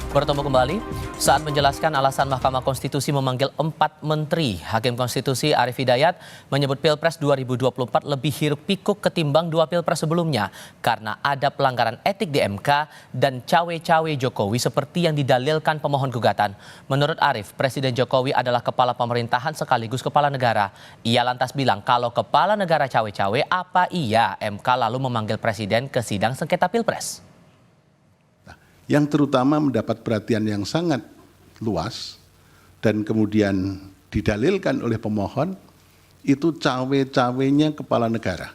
Bertemu kembali saat menjelaskan alasan Mahkamah Konstitusi memanggil 4 menteri. Hakim Konstitusi Arief Hidayat menyebut Pilpres 2024 lebih hiruk-pikuk ketimbang 2 Pilpres sebelumnya karena ada pelanggaran etik di MK dan cawe-cawe Jokowi seperti yang didalilkan pemohon gugatan. Menurut Arief, Presiden Jokowi adalah kepala pemerintahan sekaligus kepala negara. Ia lantas bilang kalau kepala negara cawe-cawe, apa iya MK lalu memanggil Presiden ke sidang sengketa Pilpres? Yang terutama mendapat perhatian yang sangat luas dan kemudian didalilkan oleh pemohon itu cawe-cawenya kepala negara.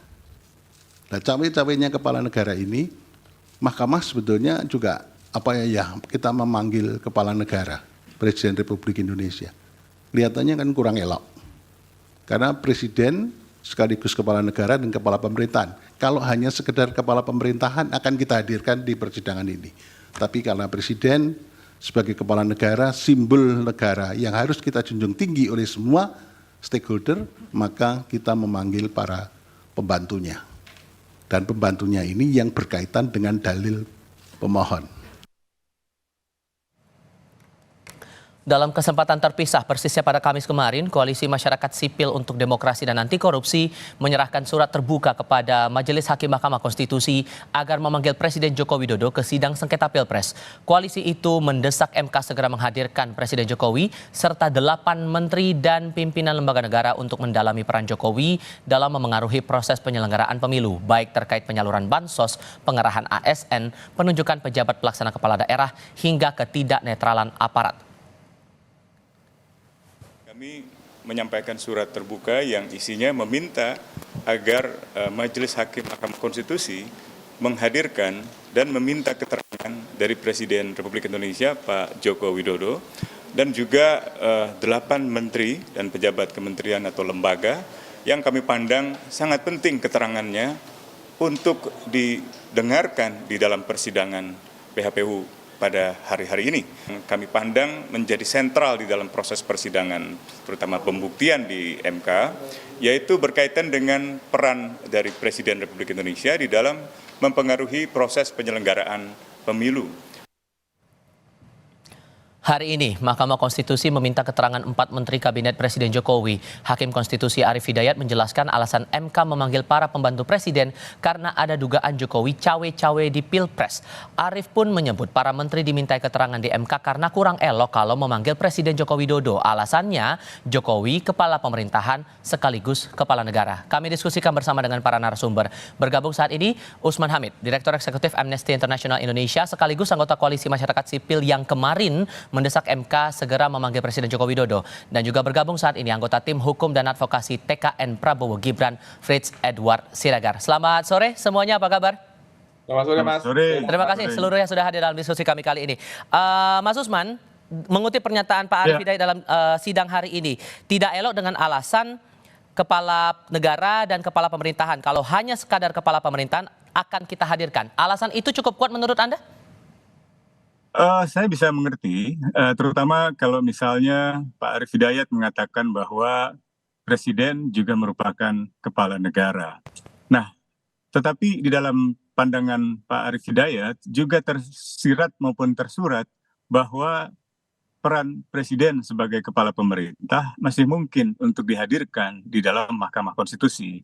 Nah, cawe-cawenya kepala negara ini Mahkamah sebetulnya juga kita memanggil kepala negara Presiden Republik Indonesia. Kelihatannya kan kurang elok. Karena presiden sekaligus kepala negara dan kepala pemerintahan. Kalau hanya sekedar kepala pemerintahan akan kita hadirkan di persidangan ini. Tapi karena presiden sebagai kepala negara, simbol negara yang harus kita junjung tinggi oleh semua stakeholder, maka kita memanggil para pembantunya. Dan pembantunya ini yang berkaitan dengan dalil pemohon. Dalam kesempatan terpisah persisnya pada Kamis kemarin, Koalisi Masyarakat Sipil untuk Demokrasi dan Anti Korupsi menyerahkan surat terbuka kepada Majelis Hakim Mahkamah Konstitusi agar memanggil Presiden Joko Widodo ke sidang sengketa Pilpres. Koalisi itu mendesak MK segera menghadirkan Presiden Jokowi serta 8 menteri dan pimpinan lembaga negara untuk mendalami peran Jokowi dalam memengaruhi proses penyelenggaraan pemilu, baik terkait penyaluran bansos, pengerahan ASN, penunjukan pejabat pelaksana kepala daerah, hingga ketidaknetralan aparat. Kami menyampaikan surat terbuka yang isinya meminta agar Majelis Hakim Mahkamah Konstitusi menghadirkan dan meminta keterangan dari Presiden Republik Indonesia Pak Joko Widodo dan juga 8 menteri dan pejabat kementerian atau lembaga yang kami pandang sangat penting keterangannya untuk didengarkan di dalam persidangan PHPU pada hari-hari ini. Kami pandang menjadi sentral di dalam proses persidangan, terutama pembuktian di MK, yaitu berkaitan dengan peran dari Presiden Republik Indonesia di dalam mempengaruhi proses penyelenggaraan pemilu. Hari ini, Mahkamah Konstitusi meminta keterangan 4 Menteri Kabinet Presiden Jokowi. Hakim Konstitusi Arief Hidayat menjelaskan alasan MK memanggil para pembantu Presiden karena ada dugaan Jokowi cawe-cawe di Pilpres. Arief pun menyebut para menteri dimintai keterangan di MK karena kurang elok kalau memanggil Presiden Joko Widodo. Alasannya, Jokowi kepala pemerintahan sekaligus kepala negara. Kami diskusikan bersama dengan para narasumber. Bergabung saat ini, Usman Hamid, Direktur Eksekutif Amnesty International Indonesia, sekaligus anggota Koalisi Masyarakat Sipil yang kemarin mendesak MK segera memanggil Presiden Joko Widodo. Dan juga bergabung saat ini anggota Tim Hukum dan Advokasi TKN Prabowo Gibran, Frits Edward Siregar. Selamat sore semuanya, apa kabar? Selamat sore, Mas. Terima kasih seluruhnya sudah hadir dalam diskusi kami kali ini. Mas Usman, mengutip pernyataan Pak Arief Hidayat dalam sidang hari ini, tidak elok dengan alasan kepala negara dan kepala pemerintahan. Kalau hanya sekadar kepala pemerintahan akan kita hadirkan. Alasan itu cukup kuat menurut Anda? Saya bisa mengerti, terutama kalau misalnya Pak Arief Hidayat mengatakan bahwa Presiden juga merupakan kepala negara. Nah, tetapi di dalam pandangan Pak Arief Hidayat juga tersirat maupun tersurat bahwa peran Presiden sebagai kepala pemerintah masih mungkin untuk dihadirkan di dalam Mahkamah Konstitusi.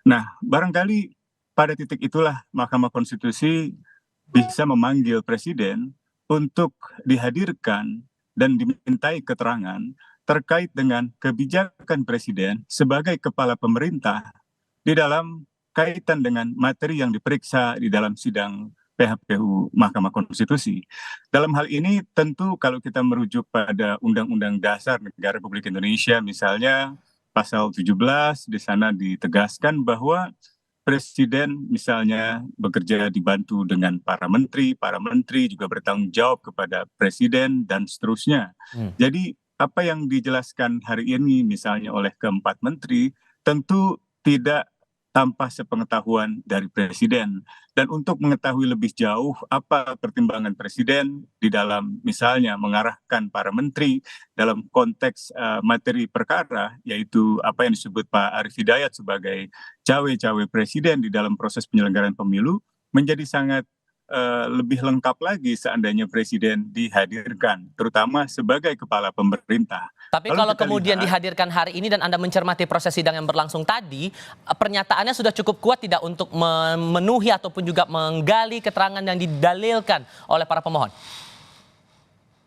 Nah, barangkali pada titik itulah Mahkamah Konstitusi bisa memanggil Presiden untuk dihadirkan dan dimintai keterangan terkait dengan kebijakan Presiden sebagai kepala pemerintah di dalam kaitan dengan materi yang diperiksa di dalam sidang PHPU Mahkamah Konstitusi. Dalam hal ini tentu kalau kita merujuk pada Undang-Undang Dasar Negara Republik Indonesia misalnya pasal 17 di sana ditegaskan bahwa Presiden misalnya bekerja dibantu dengan para menteri juga bertanggung jawab kepada Presiden dan seterusnya. Jadi apa yang dijelaskan hari ini misalnya oleh keempat menteri tentu tidak tanpa sepengetahuan dari Presiden. Dan untuk mengetahui lebih jauh apa pertimbangan Presiden di dalam misalnya mengarahkan para menteri dalam konteks materi perkara, yaitu apa yang disebut Pak Arief Hidayat sebagai cawe-cawe Presiden di dalam proses penyelenggaraan pemilu, menjadi sangat lebih lengkap lagi seandainya presiden dihadirkan, terutama sebagai kepala pemerintah. Tapi Kalau kalau kita kemudian lihat, dihadirkan hari ini dan Anda mencermati proses sidang yang berlangsung tadi, pernyataannya sudah cukup kuat tidak untuk memenuhi ataupun juga menggali keterangan yang didalilkan oleh para pemohon?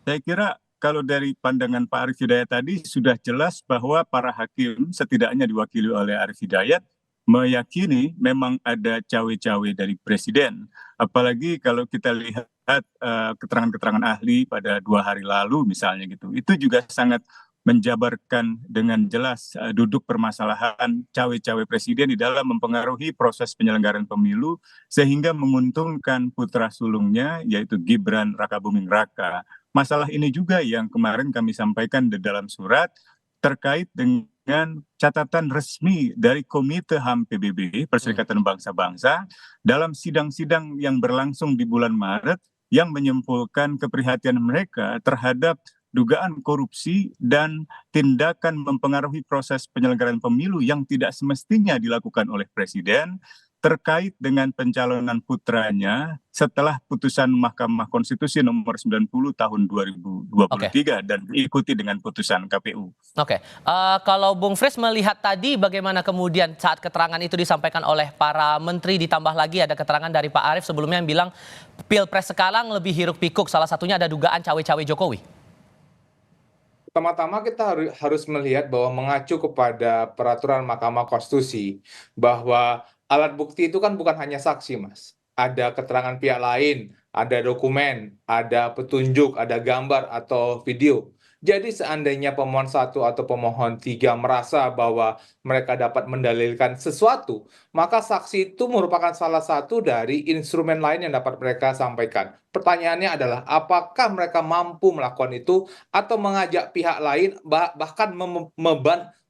saya kira kalau dari pandangan Pak Arief Hidayat tadi sudah jelas bahwa para hakim setidaknya diwakili oleh Arief Hidayat meyakini memang ada cawe-cawe dari presiden. Apalagi kalau kita lihat keterangan-keterangan ahli pada 2 hari lalu misalnya gitu. Itu juga sangat menjabarkan dengan jelas duduk permasalahan cawe-cawe presiden di dalam mempengaruhi proses penyelenggaraan pemilu sehingga menguntungkan putra sulungnya yaitu Gibran Rakabuming Raka. Masalah ini juga yang kemarin kami sampaikan di dalam surat terkait dengan catatan resmi dari Komite HAM PBB, Perserikatan Bangsa-Bangsa, dalam sidang-sidang yang berlangsung di bulan Maret yang menyimpulkan keprihatinan mereka terhadap dugaan korupsi dan tindakan mempengaruhi proses penyelenggaraan pemilu yang tidak semestinya dilakukan oleh presiden terkait dengan pencalonan putranya setelah putusan Mahkamah Konstitusi nomor 90 tahun 2023 dan diikuti dengan putusan KPU. Oke, kalau Bung Frits melihat tadi bagaimana kemudian saat keterangan itu disampaikan oleh para menteri, ditambah lagi ada keterangan dari Pak Arief sebelumnya yang bilang Pilpres sekarang lebih hiruk pikuk, salah satunya ada dugaan cawe-cawe Jokowi. Pertama-tama kita harus melihat bahwa mengacu kepada peraturan Mahkamah Konstitusi bahwa alat bukti itu kan bukan hanya saksi, Mas. Ada keterangan pihak lain, ada dokumen, ada petunjuk, ada gambar atau video. Jadi seandainya pemohon 1 atau pemohon 3 merasa bahwa mereka dapat mendalilkan sesuatu, maka saksi itu merupakan salah satu dari instrumen lain yang dapat mereka sampaikan. Pertanyaannya adalah apakah mereka mampu melakukan itu atau mengajak pihak lain bahkan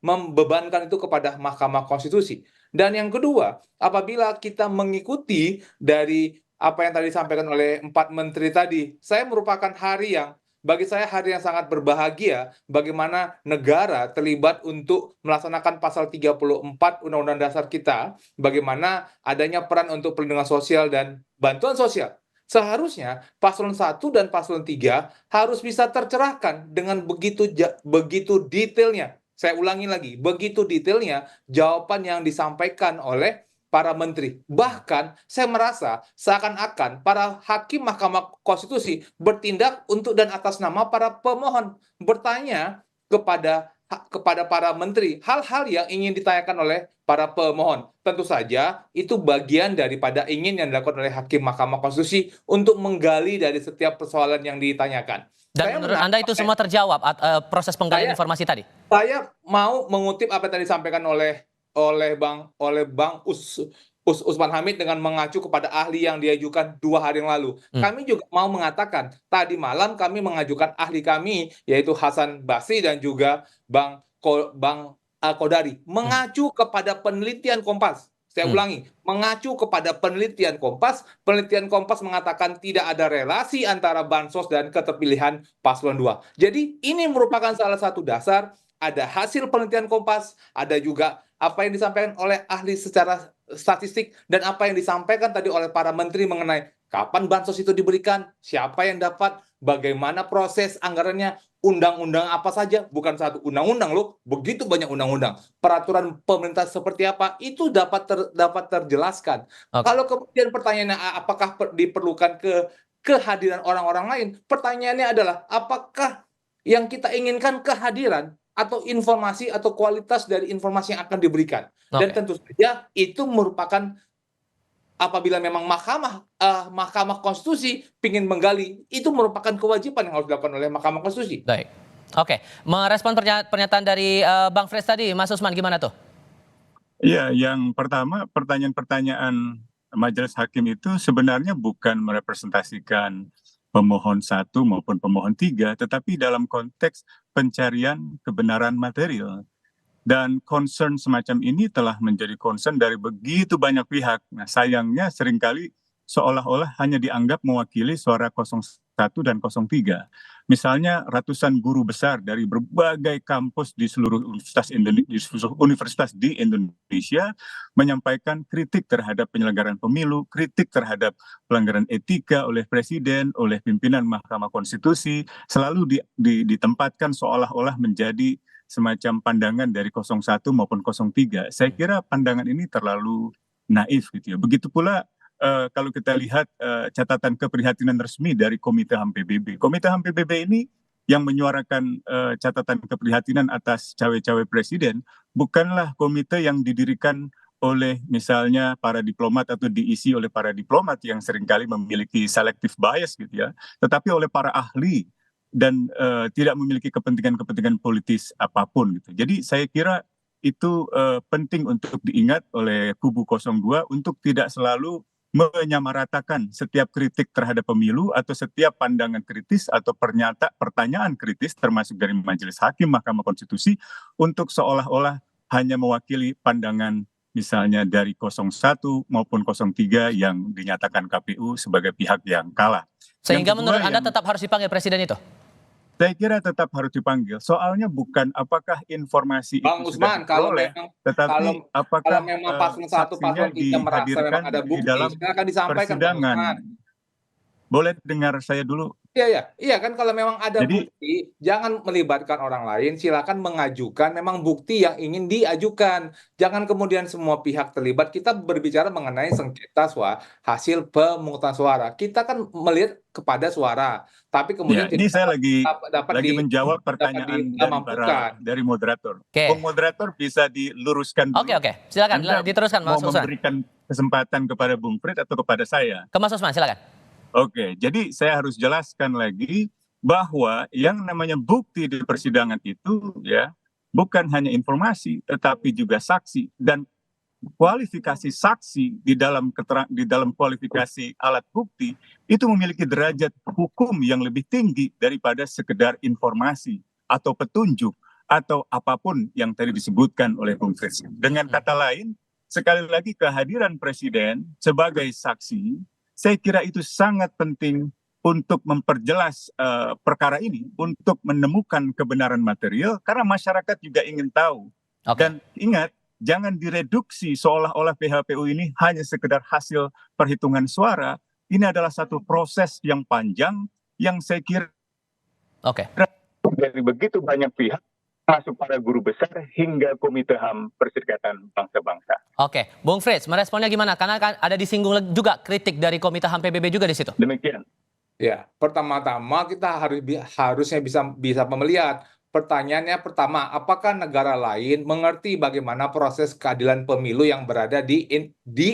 membebankan itu kepada Mahkamah Konstitusi. Dan yang kedua, apabila kita mengikuti dari apa yang tadi disampaikan oleh 4 menteri tadi, merupakan hari yang bagi saya hari yang sangat berbahagia bagaimana negara terlibat untuk melaksanakan pasal 34 Undang-Undang Dasar kita, bagaimana adanya peran untuk perlindungan sosial dan bantuan sosial. Seharusnya paslon 1 dan paslon 3 harus bisa tercerahkan dengan begitu detailnya. Saya ulangi lagi, begitu detailnya jawaban yang disampaikan oleh para menteri. Bahkan saya merasa seakan-akan para hakim Mahkamah Konstitusi bertindak untuk dan atas nama para pemohon, bertanya kepada para menteri hal-hal yang ingin ditanyakan oleh para pemohon. Tentu saja itu bagian daripada ingin yang dilakukan oleh hakim Mahkamah Konstitusi untuk menggali dari setiap persoalan yang ditanyakan. Dan menurut Anda itu semua terjawab proses penggalian informasi tadi? Saya mau mengutip apa yang tadi disampaikan oleh Bang Usman Hamid dengan mengacu kepada ahli yang diajukan 2 hari yang lalu. Kami juga mau mengatakan tadi malam kami mengajukan ahli kami yaitu Hasan Basri dan juga Bang Kodari mengacu kepada penelitian Kompas. Saya ulangi, mengacu kepada penelitian Kompas. Penelitian Kompas mengatakan tidak ada relasi antara bansos dan keterpilihan paslon 2. Jadi ini merupakan salah satu dasar, ada hasil penelitian Kompas, ada juga apa yang disampaikan oleh ahli secara statistik dan apa yang disampaikan tadi oleh para menteri mengenai kapan bansos itu diberikan, siapa yang dapat, bagaimana proses anggarannya, undang-undang apa saja, bukan satu undang-undang loh, begitu banyak undang-undang, peraturan pemerintah seperti apa, itu dapat terjelaskan. Kalau kemudian pertanyaannya apakah diperlukan kehadiran orang-orang lain, pertanyaannya adalah apakah yang kita inginkan kehadiran atau informasi atau kualitas dari informasi yang akan diberikan. Dan tentu saja itu merupakan apabila memang Mahkamah Konstitusi ingin menggali, itu merupakan kewajiban yang harus dilakukan oleh Mahkamah Konstitusi. Baik. Oke, merespon pernyataan dari Bang Frits tadi, Mas Usman gimana tuh? Iya, yang pertama pertanyaan-pertanyaan majelis hakim itu sebenarnya bukan merepresentasikan pemohon 1 maupun pemohon 3, tetapi dalam konteks pencarian kebenaran material. Dan concern semacam ini telah menjadi concern dari begitu banyak pihak. Nah, sayangnya seringkali seolah-olah hanya dianggap mewakili suara 01 01 dan 03. Misalnya ratusan guru besar dari berbagai kampus di seluruh universitas di Indonesia menyampaikan kritik terhadap penyelenggaraan pemilu, kritik terhadap pelanggaran etika oleh presiden, oleh pimpinan Mahkamah Konstitusi, selalu ditempatkan seolah-olah menjadi semacam pandangan dari 01 maupun 03. Saya kira pandangan ini terlalu naif gitu ya. Begitu pula kalau kita lihat catatan keprihatinan resmi dari Komite HAM PBB. Komite HAM PBB ini yang menyuarakan catatan keprihatinan atas cawe-cawe presiden bukanlah komite yang didirikan oleh misalnya para diplomat atau diisi oleh para diplomat yang seringkali memiliki selective bias gitu ya, tetapi oleh para ahli dan tidak memiliki kepentingan-kepentingan politis apapun gitu. Jadi saya kira itu penting untuk diingat oleh kubu 02 untuk tidak selalu menyamaratakan setiap kritik terhadap pemilu atau setiap pandangan kritis atau pertanyaan kritis termasuk dari Majelis Hakim Mahkamah Konstitusi untuk seolah-olah hanya mewakili pandangan misalnya dari 01 maupun 03 yang dinyatakan KPU sebagai pihak yang kalah. Sehingga Yang kedua, menurut Anda tetap harus dipanggil presiden itu? Saya kira tetap harus dipanggil. Soalnya bukan apakah informasi Bang itu sudah Usman, kalau diperoleh, memang tetapi apakah kalau memang paslon 1, saksinya paslon 3 merasa memang dihadirkan ada di bukti, dalam silakan disampaikan Bang persidangan. Usman. Boleh dengar saya dulu? Iya kan kalau memang ada Jadi- bukti, jangan melibatkan orang lain, silakan mengajukan memang bukti yang ingin diajukan. Jangan kemudian semua pihak terlibat. Kita berbicara mengenai sengketa hasil pemungutan suara. Kita kan melihat kepada suara, tapi kemudian Ya, ini saya lagi dapat menjawab pertanyaan dimampukan. dari moderator. Oke. Bung moderator bisa diluruskan dulu. Oke, silakan Anda diteruskan mau Mas Usman. memberikan kesempatan kepada Bung Fred atau kepada saya? Ke Mas Usman, silakan. Oke, jadi saya harus jelaskan lagi bahwa yang namanya bukti di persidangan itu ya bukan hanya informasi tetapi juga saksi, dan kualifikasi saksi di dalam kualifikasi alat bukti itu memiliki derajat hukum yang lebih tinggi daripada sekedar informasi atau petunjuk atau apapun yang tadi disebutkan oleh Bung Frits. Dengan kata lain, sekali lagi kehadiran presiden sebagai saksi saya kira itu sangat penting untuk memperjelas perkara ini, untuk menemukan kebenaran material, karena masyarakat juga ingin tahu. Oke. Dan ingat, jangan direduksi seolah-olah PHPU ini hanya sekedar hasil perhitungan suara. Ini adalah satu proses yang panjang yang saya kira Oke. dari begitu banyak pihak, masuk para guru besar hingga Komite HAM Perserikatan Bangsa-Bangsa. Oke, Bung Frits, meresponnya gimana? Karena kan ada disinggung juga kritik dari Komite HAM PBB juga di situ. Demikian. Ya, pertama-tama kita harusnya bisa melihat. Pertanyaannya pertama, apakah negara lain mengerti bagaimana proses keadilan pemilu yang berada di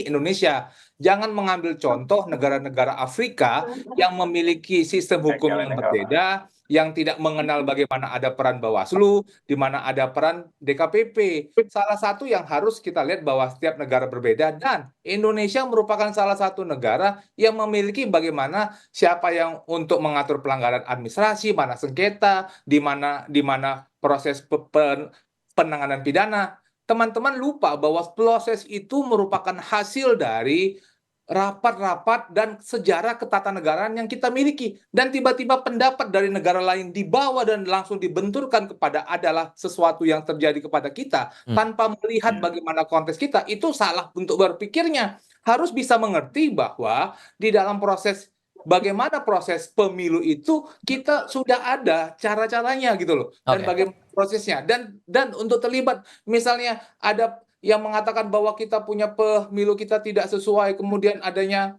Indonesia? Jangan mengambil contoh negara-negara Afrika yang memiliki sistem hukum yang berbeda, yang tidak mengenal bagaimana ada peran Bawaslu, di mana ada peran DKPP. Salah satu yang harus kita lihat bahwa setiap negara berbeda, dan Indonesia merupakan salah satu negara yang memiliki bagaimana siapa yang untuk mengatur pelanggaran administrasi, mana sengketa, di mana proses penanganan pidana. Teman-teman lupa bahwa proses itu merupakan hasil dari rapat-rapat dan sejarah ketatanegaraan yang kita miliki, dan tiba-tiba pendapat dari negara lain dibawa dan langsung dibenturkan kepada adalah sesuatu yang terjadi kepada kita tanpa melihat bagaimana konteks kita. Itu salah untuk berpikirnya. Harus bisa mengerti bahwa di dalam proses bagaimana proses pemilu itu kita sudah ada cara-caranya gitu loh, dan bagaimana prosesnya, dan untuk terlibat misalnya ada yang mengatakan bahwa kita punya pemilu kita tidak sesuai, kemudian adanya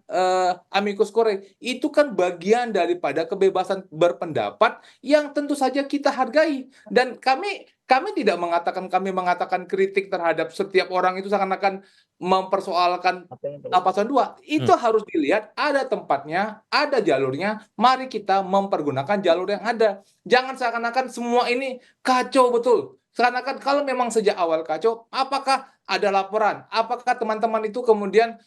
amicus curiae, itu kan bagian daripada kebebasan berpendapat yang tentu saja kita hargai. Dan kami tidak mengatakan kritik terhadap setiap orang itu seakan-akan mempersoalkan paslon 2. Itu harus dilihat ada tempatnya, ada jalurnya. Mari kita mempergunakan jalur yang ada. Jangan seakan-akan semua ini kacau betul. Seakan-akan kalau memang sejak awal kacau, apakah ada laporan? Apakah teman-teman itu kemudian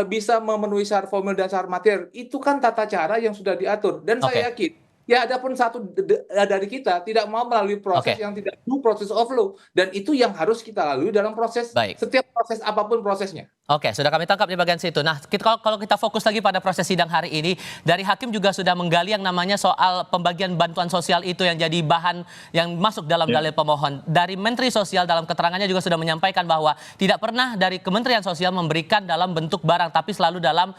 bisa memenuhi syarat formil dan syarat material? Itu kan tata cara yang sudah diatur. Dan saya yakin Ya, ada pun satu dari kita tidak mau melalui proses Oke. yang tidak due process of law, dan itu yang harus kita lalui dalam proses, Baik. setiap proses apapun prosesnya. Oke, sudah kami tangkap di bagian situ. Nah, kalau kita fokus lagi pada proses sidang hari ini, dari hakim juga sudah menggali yang namanya soal pembagian bantuan sosial itu yang jadi bahan yang masuk dalam dalil pemohon. Dari Menteri Sosial dalam keterangannya juga sudah menyampaikan bahwa tidak pernah dari Kementerian Sosial memberikan dalam bentuk barang, tapi selalu dalam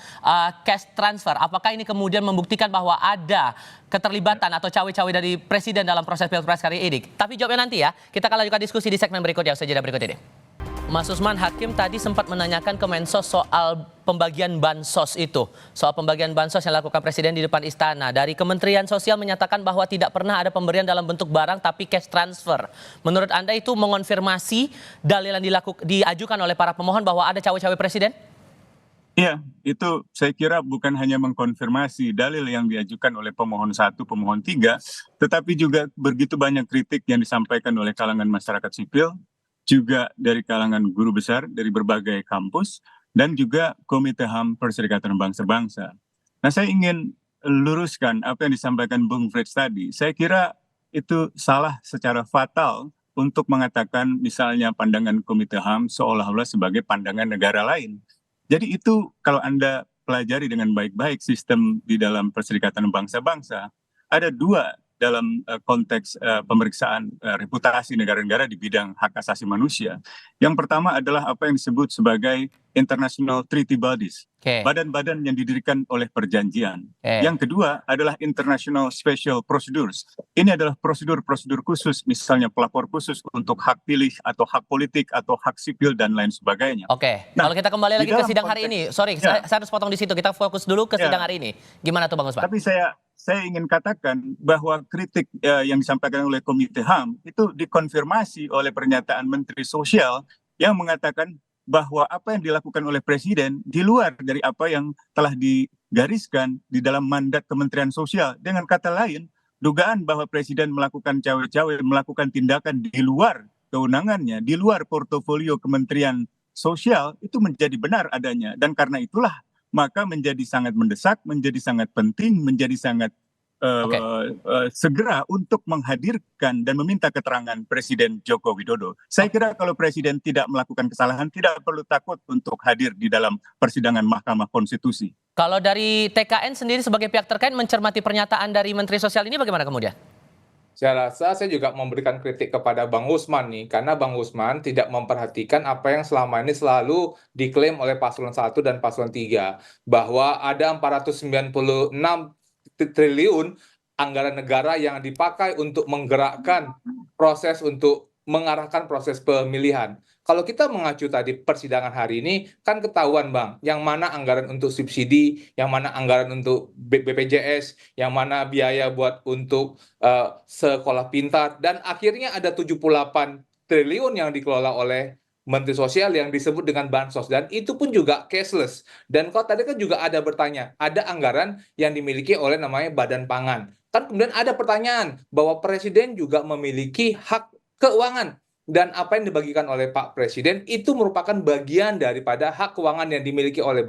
cash transfer. Apakah ini kemudian membuktikan bahwa ada keterlibatan atau cawe-cawe dari Presiden dalam proses Pilpres kali ini? Tapi jawabnya nanti ya. Kita akan lanjutkan diskusi di segmen berikutnya. Usai jeda berikut ini. Mas Usman, hakim tadi sempat menanyakan ke Mensos soal pembagian bansos itu. Soal pembagian bansos yang dilakukan Presiden di depan istana. Dari Kementerian Sosial menyatakan bahwa tidak pernah ada pemberian dalam bentuk barang tapi cash transfer. Menurut Anda itu mengonfirmasi dalil yang diajukan oleh para pemohon bahwa ada cawe-cawe Presiden? Iya, itu saya kira bukan hanya mengkonfirmasi dalil yang diajukan oleh pemohon 1, pemohon 3, tetapi juga begitu banyak kritik yang disampaikan oleh kalangan masyarakat sipil, juga dari kalangan guru besar dari berbagai kampus, dan juga Komite HAM Perserikatan Bangsa-Bangsa. Nah, saya ingin luruskan apa yang disampaikan Bung Frits tadi. Saya kira itu salah secara fatal untuk mengatakan misalnya pandangan Komite HAM seolah-olah sebagai pandangan negara lain. Jadi itu kalau Anda pelajari dengan baik-baik sistem di dalam Perserikatan Bangsa-Bangsa, ada dua dalam konteks pemeriksaan reputasi negara-negara di bidang hak asasi manusia. Yang pertama adalah apa yang disebut sebagai International Treaty Bodies, badan-badan yang didirikan oleh perjanjian. Yang kedua adalah International Special Procedures. Ini adalah prosedur-prosedur khusus, misalnya pelapor khusus untuk hak pilih atau hak politik atau hak sipil dan lain sebagainya. Oke, Nah, kalau kita kembali lagi ke sidang hari ini, sorry, Ya. saya harus potong di situ. Kita fokus dulu ke sidang hari ini. Gimana tuh Bang Usman? Tapi saya ingin katakan bahwa kritik yang disampaikan oleh Komite HAM itu dikonfirmasi oleh pernyataan Menteri Sosial yang mengatakan bahwa apa yang dilakukan oleh Presiden di luar dari apa yang telah digariskan di dalam mandat Kementerian Sosial. Dengan kata lain, dugaan bahwa Presiden melakukan cawe-cawe, melakukan tindakan di luar kewenangannya, di luar portofolio Kementerian Sosial itu menjadi benar adanya. Dan karena itulah maka menjadi sangat mendesak, menjadi sangat penting, menjadi sangat segera untuk menghadirkan dan meminta keterangan Presiden Joko Widodo. Saya kira kalau Presiden tidak melakukan kesalahan, tidak perlu takut untuk hadir di dalam persidangan Mahkamah Konstitusi. Kalau dari TKN sendiri sebagai pihak terkait mencermati pernyataan dari Menteri Sosial ini bagaimana kemudian? Saya rasa saya juga memberikan kritik kepada Bang Usman nih, karena Bang Usman tidak memperhatikan apa yang selama ini selalu diklaim oleh paslon 1 dan paslon 3, bahwa ada 496 triliun anggaran negara yang dipakai untuk menggerakkan proses untuk mengarahkan proses pemilihan. Kalau kita mengacu tadi persidangan hari ini, kan ketahuan Bang, yang mana anggaran untuk subsidi, yang mana anggaran untuk BPJS, yang mana biaya buat untuk sekolah pintar, dan akhirnya ada 78 triliun yang dikelola oleh Menteri Sosial yang disebut dengan bansos, dan itu pun juga cashless. Dan kalau tadi kan juga ada bertanya, ada anggaran yang dimiliki oleh namanya Badan Pangan. Kan kemudian ada pertanyaan bahwa Presiden juga memiliki hak keuangan, dan apa yang dibagikan oleh Pak Presiden itu merupakan bagian daripada hak keuangan yang dimiliki oleh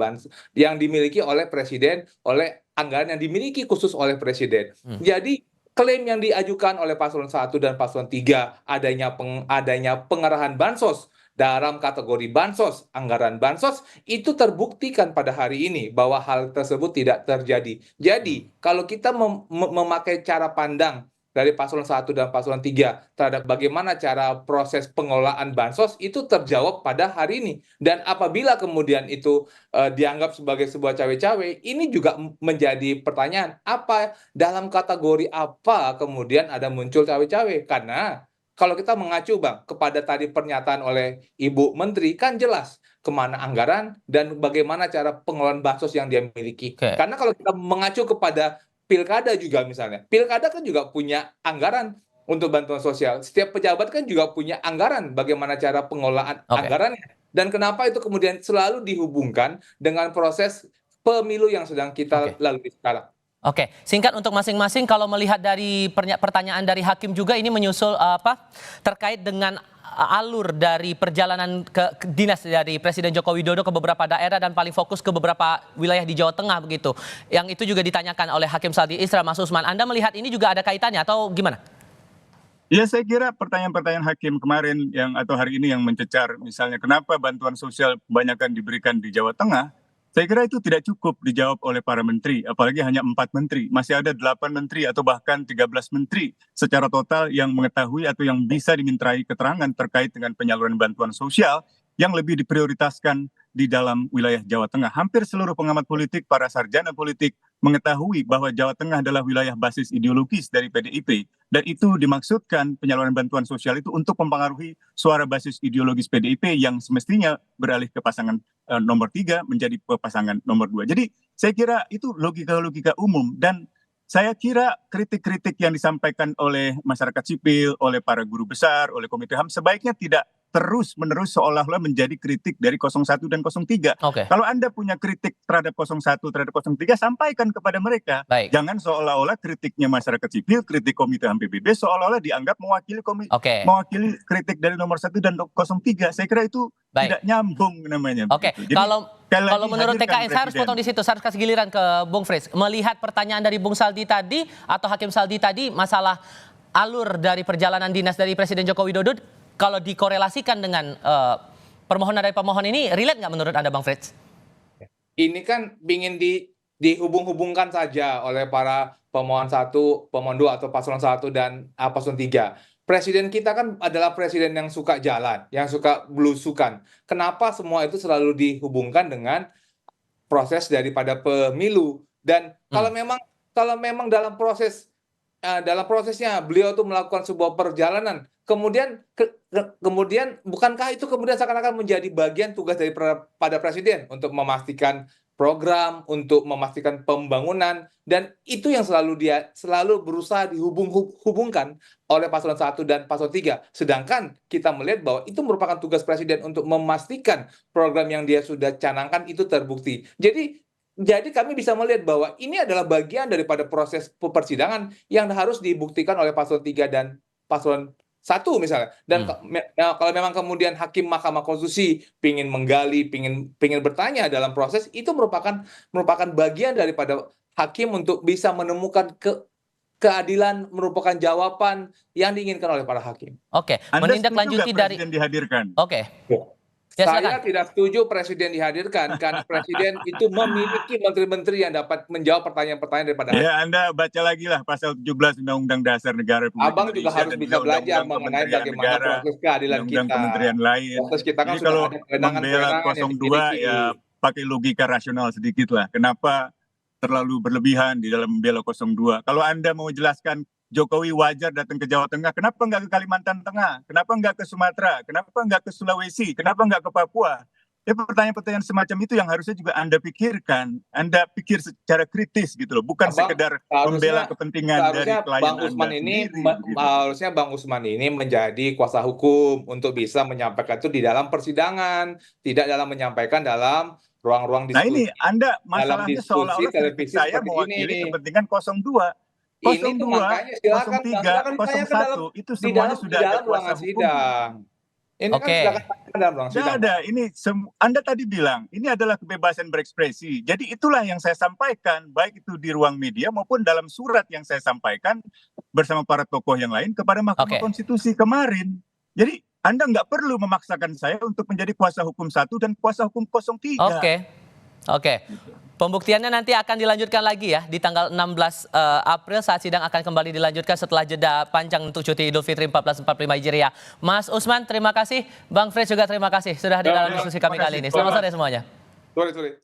yang dimiliki oleh Presiden, oleh anggaran yang dimiliki khusus oleh Presiden. Jadi klaim yang diajukan oleh paslon 1 dan paslon 3 adanya pengerahan bansos dalam kategori bansos, anggaran bansos, itu terbuktikan pada hari ini bahwa hal tersebut tidak terjadi. Jadi, kalau kita memakai cara pandang dari paslon 1 dan paslon 3 terhadap bagaimana cara proses pengelolaan bansos, itu terjawab pada hari ini. Dan apabila kemudian itu dianggap sebagai sebuah cawe-cawe, ini juga menjadi pertanyaan, apa dalam kategori apa kemudian ada muncul cawe-cawe? Karena kalau kita mengacu Bang kepada tadi pernyataan oleh Ibu Menteri, kan jelas kemana anggaran dan bagaimana cara pengelolaan bansos yang dia miliki. Karena kalau kita mengacu kepada pilkada juga misalnya, pilkada kan juga punya anggaran untuk bantuan sosial. Setiap pejabat kan juga punya anggaran bagaimana cara pengelolaan anggarannya. Dan kenapa itu kemudian selalu dihubungkan dengan proses pemilu yang sedang kita lalui sekarang. Oke, singkat untuk masing-masing, kalau melihat dari pertanyaan dari hakim juga ini menyusul terkait dengan alur dari perjalanan ke dinas dari Presiden Joko Widodo ke beberapa daerah dan paling fokus ke beberapa wilayah di Jawa Tengah begitu. Yang itu juga ditanyakan oleh Hakim Saldi Isra, Mas Usman. Anda melihat ini juga ada kaitannya atau gimana? Ya, saya kira pertanyaan-pertanyaan hakim kemarin atau hari ini yang mencecar, misalnya kenapa bantuan sosial kebanyakan diberikan di Jawa Tengah, saya kira itu tidak cukup dijawab oleh para menteri, apalagi hanya 4 menteri. Masih ada 8 menteri atau bahkan 13 menteri secara total yang mengetahui atau yang bisa dimintai keterangan terkait dengan penyaluran bantuan sosial yang lebih diprioritaskan di dalam wilayah Jawa Tengah. Hampir seluruh pengamat politik, para sarjana politik mengetahui bahwa Jawa Tengah adalah wilayah basis ideologis dari PDIP. Dan itu dimaksudkan penyaluran bantuan sosial itu untuk mempengaruhi suara basis ideologis PDIP yang semestinya beralih ke pasangan nomor 3 menjadi pasangan nomor 2. Jadi saya kira itu logika-logika umum, dan saya kira kritik-kritik yang disampaikan oleh masyarakat sipil, oleh para guru besar, oleh Komite HAM sebaiknya tidak terus-menerus seolah-olah menjadi kritik dari 01 dan 03. Oke. Kalau Anda punya kritik terhadap 01, terhadap 03, sampaikan kepada mereka. Baik. Jangan seolah-olah kritiknya masyarakat sipil, kritik Komite HAM PBB, seolah-olah dianggap mewakili mewakili kritik dari nomor 1 dan 03. Saya kira itu Baik. tidak nyambung namanya. Oke, Jadi, kalau menurut hadirkan TKN, saya harus presiden. potong di situ, saya harus kasih giliran ke Bung Frits. Melihat pertanyaan dari Bung Saldi tadi, atau Hakim Saldi tadi, masalah alur dari perjalanan dinas dari Presiden Joko Widodo, kalau dikorelasikan dengan permohonan dari pemohon ini, relate nggak menurut Anda, Bang Frits? Ini kan ingin dihubung-hubungkan saja oleh para pemohon 1, pemohon 2 atau paslon 1 dan paslon 3. Presiden kita kan adalah presiden yang suka jalan, yang suka belusukan. Kenapa semua itu selalu dihubungkan dengan proses daripada pemilu? Dan kalau memang dalam prosesnya beliau tuh melakukan sebuah perjalanan, kemudian bukankah itu kemudian seakan-akan menjadi bagian tugas pada presiden untuk memastikan program, untuk memastikan pembangunan, dan itu yang selalu berusaha dihubungkan oleh paslon 1 dan paslon 3. Sedangkan kita melihat bahwa itu merupakan tugas presiden untuk memastikan program yang dia sudah canangkan itu terbukti. Jadi kami bisa melihat bahwa ini adalah bagian daripada proses persidangan yang harus dibuktikan oleh paslon 3 dan paslon 1 misalnya. Dan kalau memang kemudian hakim Mahkamah Konstitusi ingin menggali, ingin bertanya dalam proses, itu merupakan bagian daripada hakim untuk bisa menemukan keadilan, merupakan jawaban yang diinginkan oleh para hakim. Oke, menindaklanjuti dari Presiden dihadirkan. Oke. Ya, Saya silakan. tidak setuju presiden dihadirkan, karena presiden itu memiliki menteri-menteri yang dapat menjawab pertanyaan-pertanyaan daripada hakim. Ya, Anda baca lagi lah pasal 17 Undang-Undang Dasar Negara Republik Abang Indonesia juga harus dan bisa juga belajar Undang-Undang mengenai Kementerian bagaimana Negara, proses keadilan Undang-Undang kita. kementerian lain. Proses kita kan Jadi sudah kalau ada membela kewenangan-kewenangan yang 02 dimiliki. ya pakai logika rasional sedikit lah. Kenapa terlalu berlebihan di dalam membela 02? Kalau Anda mau jelaskan Jokowi wajar datang ke Jawa Tengah, kenapa nggak ke Kalimantan Tengah? Kenapa nggak ke Sumatera? Kenapa nggak ke Sulawesi? Kenapa nggak ke Papua? Ya, pertanyaan-pertanyaan semacam itu yang harusnya juga Anda pikirkan. Anda pikir secara kritis gitu loh, bukan sekedar membela kepentingan dari klien Bang Usman Anda ini sendiri, gitu. harusnya Bang Usman ini menjadi kuasa hukum untuk bisa menyampaikan itu di dalam persidangan, tidak dalam menyampaikan dalam ruang-ruang Nah diskusi. ini Anda Dalam masalahnya diskusi seolah-olah kritik televisi saya seperti mewakili ini. kepentingan 02. Ini tuh makanya silakan 03, ditanyakan 01 itu semuanya sudah ada kuasa ruangan hukum. sidang. Ini Oke. kan silakan tanyakan dalam ruang sidang. Tidak ada, ini Anda tadi bilang ini adalah kebebasan berekspresi. Jadi itulah yang saya sampaikan, baik itu di ruang media maupun dalam surat yang saya sampaikan bersama para tokoh yang lain kepada Mahkamah Konstitusi kemarin. Jadi Anda nggak perlu memaksakan saya untuk menjadi kuasa hukum 1 dan kuasa hukum 03. Oke. Pembuktiannya nanti akan dilanjutkan lagi ya di tanggal 16 April saat sidang akan kembali dilanjutkan setelah jeda panjang untuk cuti Idul Fitri 1445 Hijriah. Mas Usman terima kasih, Bang Frits juga terima kasih sudah hadir dalam diskusi kami kali ini. Selamat sore semuanya. Sorry.